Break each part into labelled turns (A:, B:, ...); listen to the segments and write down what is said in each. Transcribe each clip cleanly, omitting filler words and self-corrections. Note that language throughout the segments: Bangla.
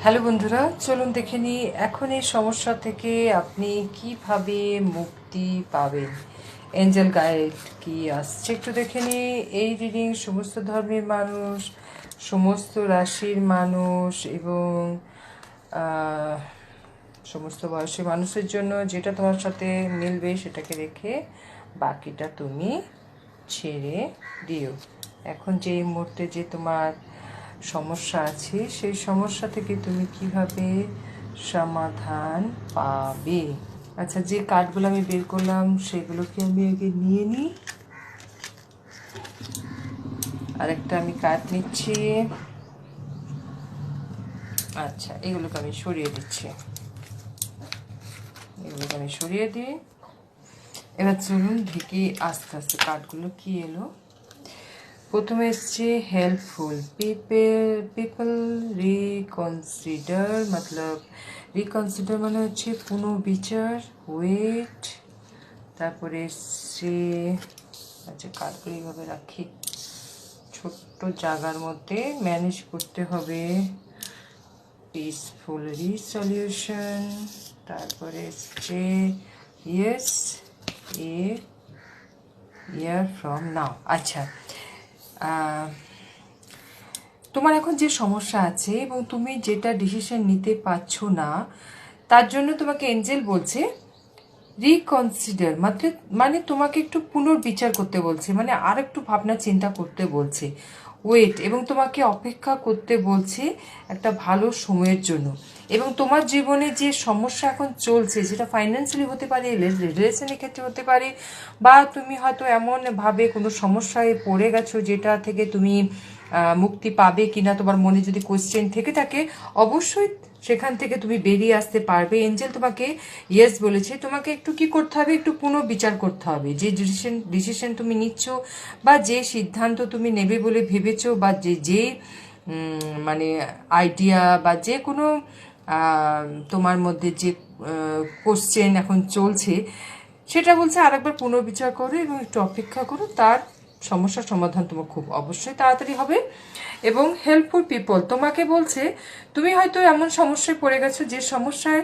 A: হ্যালো বন্ধুরা, চলুন দেখে নিই এখন এই সমস্যা থেকে আপনি কিভাবে মুক্তি পাবেন। এঞ্জেল গাইড কি আসছে একটু দেখে নিই। এই রিডিং সমস্ত ধর্মের মানুষ, সমস্ত রাশির মানুষ এবং সমস্ত বয়সী মানুষের জন্য যেটা তোমার সাথে মিলবে সেটাকে রেখে বাকিটা তুমি ছেড়ে দিও। এখন যে এই মুহূর্তে যে তোমার সমস্যা আছে সেই সমস্যা থেকে তুমি কিভাবে সমাধান পাবে। আচ্ছা, যে কার্ডগুলো আমি বের করলাম সেগুলোকে আমি আগে নিয়ে নিই। আরেকটা আমি কার্ড নিচ্ছি। আচ্ছা, এগুলোকে আমি সরিয়ে দিচ্ছি। এগুলোকে আমি সরিয়ে দিই। এবার চলুন দেখি আস্তে আস্তে কার্ডগুলো কি এলো। প্রথমে এসছে হেল্পফুল পিপল রিকনসিডার, মতলব রিকনসিডার মানে হচ্ছে পুনর্বিচার, ওয়েট। তারপরে এসছে, আচ্ছা কার্ডগুলো এইভাবে রাখি, ছোট্ট জায়গার মধ্যে ম্যানেজ করতে হবে। Peaceful resolution. তারপরে এসছে yes A year from now. আচ্ছা, তোমার এখন যে সমস্যা আছে এবং তুমি যেটা ডিসিশন নিতে পারছো না, তার জন্য তোমাকে এঞ্জেল বলছে রিকনসিডার, মানে তোমাকে একটু পুনর্বিচার করতে বলছে, মানে আর একটু ভাবনা চিন্তা করতে বলছে, ওয়েট, এবং তোমাকে অপেক্ষা করতে বলছে একটা ভালো সময়ের জন্য। এবং তোমার জীবনে যে সমস্যা এখন চলছে, যেটা ফাইন্যান্সিয়ালি হতে পারে, রিলেশনের ক্ষেত্রে হতে পারে, বা তুমি হয়তো এমনভাবে কোনো সমস্যায় পড়ে গেছো যেটা থেকে তুমি মুক্তি পাবে কিনা তোমার মনে যদি কোয়েশ্চেন থেকে থাকে, অবশ্যই সেখান থেকে তুমি বেরিয়ে আসতে পারবে। এঞ্জেল তোমাকে ইয়েস বলেছে। তোমাকে একটু কি করতে হবে, একটু পুনর্বিচার করতে হবে। যে ডিসিশন তুমি নিচ্ছ বা যে সিদ্ধান্ত তুমি নেবে বলে ভেবেছো, বা যে মানে আইডিয়া বা যে কোনো তোমার মধ্যে যে কোশ্চেন এখন চলছে, সেটা বলছে আরেকবার পুনর্বিচার করো এবং একটু অপেক্ষা করো, তার সমস্যার সমাধান তোমার খুব অবশ্যই তাড়াতাড়ি হবে। এবং হেল্পফুল পিপল তোমাকে বলছে তুমি হয়তো এমন সমস্যায় পড়ে গেছো যে সমস্যায়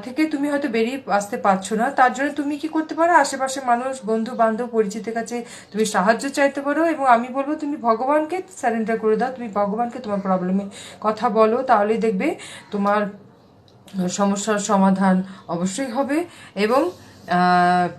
A: থেকে তুমি হয়তো বেরিয়ে আসতে পারছো না। তার জন্য তুমি কি করতে পারো, আশেপাশে মানুষ, বন্ধু বান্ধব, পরিচিতের কাছে তুমি সাহায্য চাইতে পারো। এবং আমি বলবো তুমি ভগবানকে সারেন্ডার করে দাও, তুমি ভগবানকে তোমার প্রবলেমে কথা বলো, তাহলেই দেখবে তোমার সমস্যার সমাধান অবশ্যই হবে। এবং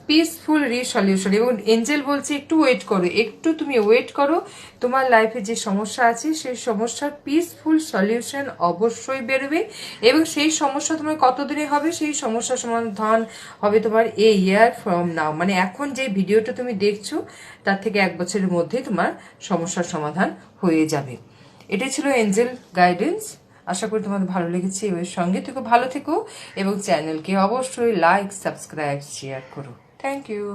A: পিসফুল রিসলিউশন। এবং এঞ্জেল বলছে একটু ওয়েট করো, একটু তুমি ওয়েট করো, তোমার লাইফে যে সমস্যা আছে সেই সমস্যার পিসফুল সলিউশন অবশ্যই বেরোবে। এবং সেই সমস্যা তোমার কতদিনে হবে, সেই সমস্যার সমাধান হবে তোমার এ ইয়ার ফ্রম নাও, মানে এখন যে ভিডিওটা তুমি দেখছো তার থেকে 1 বছরের মধ্যেই তোমার সমস্যার সমাধান হয়ে যাবে। এটাই ছিল এঞ্জেল গাইডেন্স। আশা করি তোমাদের ভালো লেগেছে। এর সঙ্গে থেকো, ভালো থেকো এবং চ্যানেলকে অবশ্যই লাইক, সাবস্ক্রাইব, শেয়ার করো। Thank you.